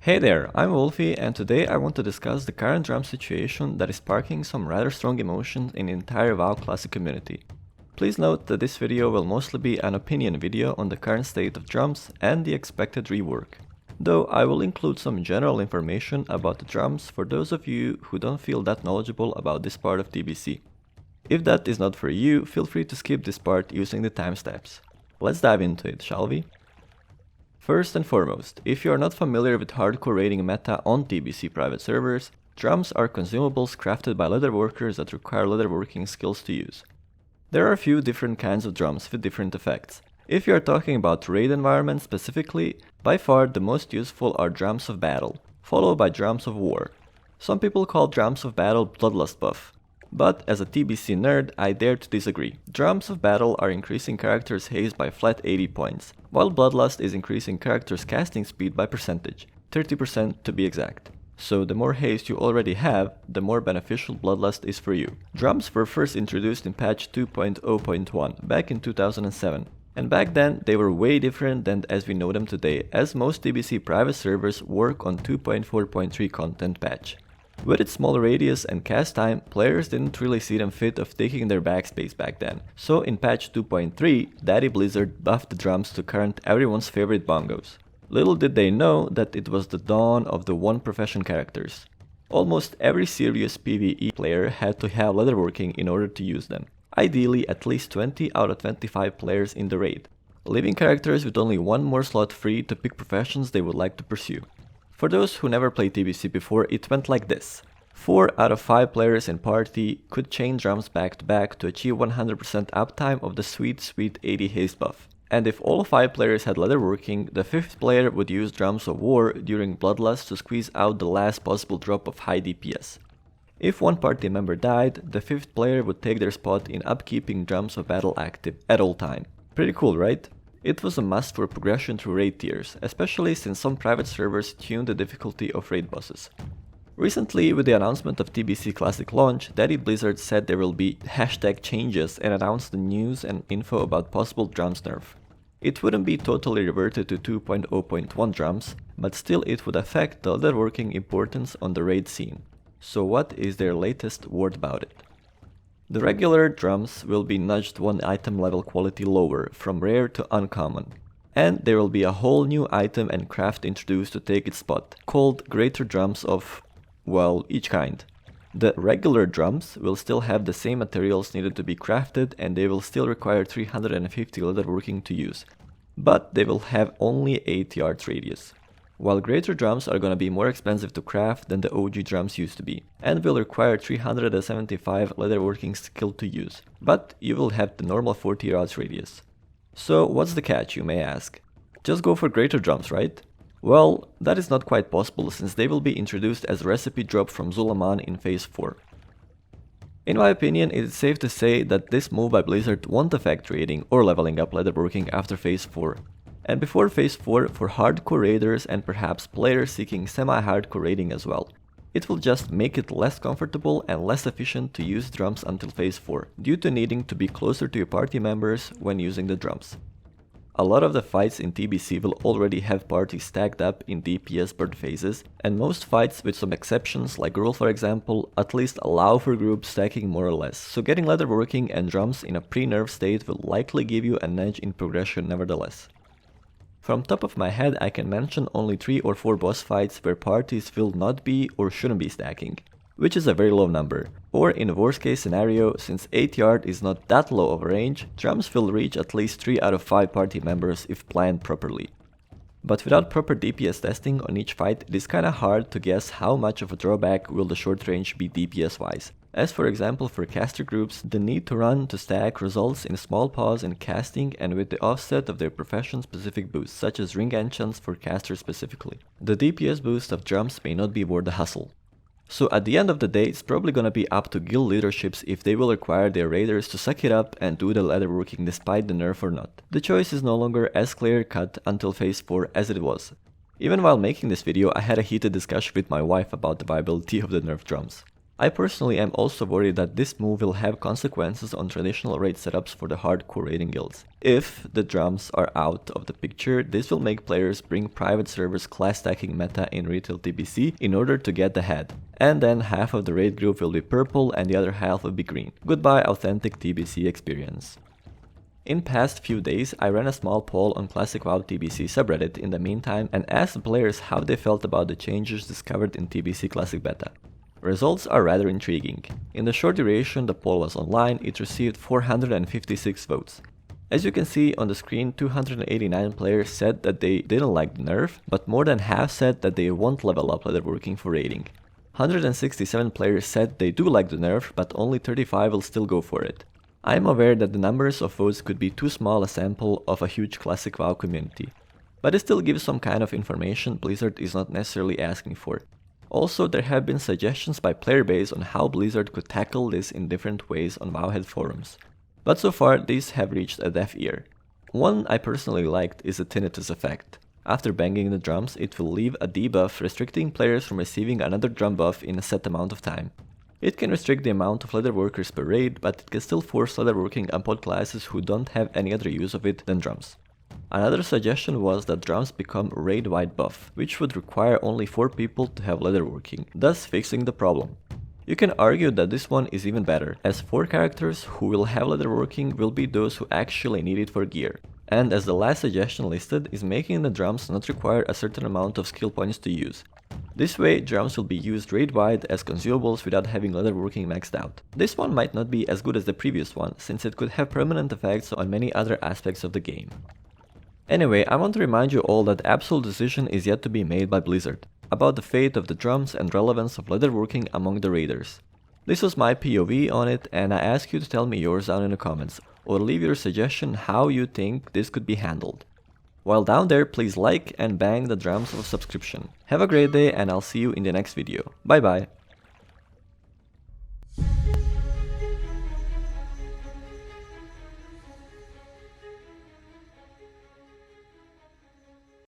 Hey there, I'm Wolfie, and today I want to discuss the current drum situation that is sparking some rather strong emotions in the entire WoW Classic community. Please note that this video will mostly be an opinion video on the current state of drums and the expected rework, though I will include some general information about the drums for those of you who don't feel that knowledgeable about this part of TBC. If that is not for you, feel free to skip this part using the timestamps. Let's dive into it, shall we? First and foremost, if you are not familiar with hardcore raiding meta on TBC private servers, drums are consumables crafted by leatherworkers that require leatherworking skills to use. There are a few different kinds of drums with different effects. If you are talking about raid environments specifically, by far the most useful are drums of battle, followed by drums of war. Some people call drums of battle bloodlust buff, but as a TBC nerd, I dare to disagree. Drums of battle are increasing characters' haste by flat 80 points, while bloodlust is increasing characters' casting speed by percentage, 30% to be exact. So the more haste you already have, the more beneficial bloodlust is for you. Drums were first introduced in patch 2.0.1 back in 2007. And back then, they were way different than as we know them today, as most TBC private servers work on 2.4.3 content patch. With its small radius and cast time, players didn't really see them fit of taking their backspace back then. So in patch 2.3, Daddy Blizzard buffed the drums to current everyone's favorite bongos. Little did they know that it was the dawn of the one profession characters. Almost every serious PvE player had to have leatherworking in order to use them. Ideally at least 20 out of 25 players in the raid, leaving characters with only one more slot free to pick professions they would like to pursue. For those who never played TBC before, it went like this. 4 out of 5 players in party could chain drums back to back to achieve 100% uptime of the sweet 80 haste buff. And if all 5 players had leatherworking, the 5th player would use drums of war during bloodlust to squeeze out the last possible drop of high DPS. If one party member died, the 5th player would take their spot in upkeeping drums of battle active at all time. Pretty cool, right? It was a must for progression through raid tiers, especially since some private servers tuned the difficulty of raid bosses. Recently, with the announcement of TBC Classic launch, Daddy Blizzard said there will be #changes and announced the news and info about possible drums nerf. It wouldn't be totally reverted to 2.0.1 drums, but still it would affect the leatherworking importance on the raid scene. So what is their latest word about it? The regular drums will be nudged one item level quality lower, from rare to uncommon. And there will be a whole new item and craft introduced to take its spot, called greater drums of, well, each kind. The regular drums will still have the same materials needed to be crafted, and they will still require 350 leatherworking to use, but they will have only 8 yards radius. While greater drums are gonna be more expensive to craft than the OG drums used to be, and will require 375 leatherworking skill to use, but you will have the normal 40 yards radius. So what's the catch, you may ask? Just go for greater drums, right? Well, that is not quite possible since they will be introduced as a recipe drop from Zulaman in Phase 4. In my opinion, it is safe to say that this move by Blizzard won't affect raiding or leveling up leatherworking after Phase 4. And before Phase 4 for hardcore raiders and perhaps players seeking semi-hardcore raiding as well. It will just make it less comfortable and less efficient to use drums until Phase 4, due to needing to be closer to your party members when using the drums. A lot of the fights in TBC will already have parties stacked up in DPS bird phases, and most fights, with some exceptions like Rule for example, at least allow for group stacking more or less, so getting leatherworking and drums in a pre-nerf state will likely give you an edge in progression nevertheless. From top of my head, I can mention only 3 or 4 boss fights where parties will not be or shouldn't be stacking, which is a very low number. Or in a worst case scenario, since 8 yard is not that low of a range, drums will reach at least 3 out of 5 party members if planned properly. But without proper DPS testing on each fight, it is kinda hard to guess how much of a drawback will the short range be DPS wise. As for example for caster groups, the need to run to stack results in a small pause in casting and with the offset of their profession specific boosts, such as ring enchants for casters specifically. The DPS boost of drums may not be worth the hustle. So at the end of the day, it's probably gonna be up to guild leaderships if they will require their raiders to suck it up and do the leatherworking despite the nerf or not. The choice is no longer as clear cut until Phase 4 as it was. Even while making this video, I had a heated discussion with my wife about the viability of the nerf drums. I personally am also worried that this move will have consequences on traditional raid setups for the hardcore raiding guilds. If the drums are out of the picture, this will make players bring private servers class stacking meta in retail TBC in order to get ahead. And then half of the raid group will be purple and the other half will be green. Goodbye authentic TBC experience. In past few days, I ran a small poll on Classic WoW TBC subreddit in the meantime and asked the players how they felt about the changes discovered in TBC Classic Beta. Results are rather intriguing. In the short duration the poll was online, it received 456 votes. As you can see on the screen, 289 players said that they didn't like the nerf, but more than half said that they won't level up leatherworking for raiding. 167 players said they do like the nerf, but only 35 will still go for it. I am aware that the numbers of votes could be too small a sample of a huge Classic WoW community, but it still gives some kind of information Blizzard is not necessarily asking for. Also, there have been suggestions by player base on how Blizzard could tackle this in different ways on Wowhead forums. But so far, these have reached a deaf ear. One I personally liked is the tinnitus effect. After banging the drums, it will leave a debuff restricting players from receiving another drum buff in a set amount of time. It can restrict the amount of leatherworkers per raid, but it can still force leatherworking on pod classes who don't have any other use of it than drums. Another suggestion was that drums become raid-wide buff, which would require only 4 people to have leatherworking, thus fixing the problem. You can argue that this one is even better, as 4 characters who will have leatherworking will be those who actually need it for gear. And as the last suggestion listed is making the drums not require a certain amount of skill points to use. This way, drums will be used raid-wide as consumables without having leatherworking maxed out. This one might not be as good as the previous one, since it could have permanent effects on many other aspects of the game. Anyway, I want to remind you all that the absolute decision is yet to be made by Blizzard about the fate of the drums and relevance of leatherworking among the raiders. This was my POV on it, and I ask you to tell me yours down in the comments, or leave your suggestion how you think this could be handled. While down there, please like and bang the drums of subscription. Have a great day and I'll see you in the next video. Bye bye!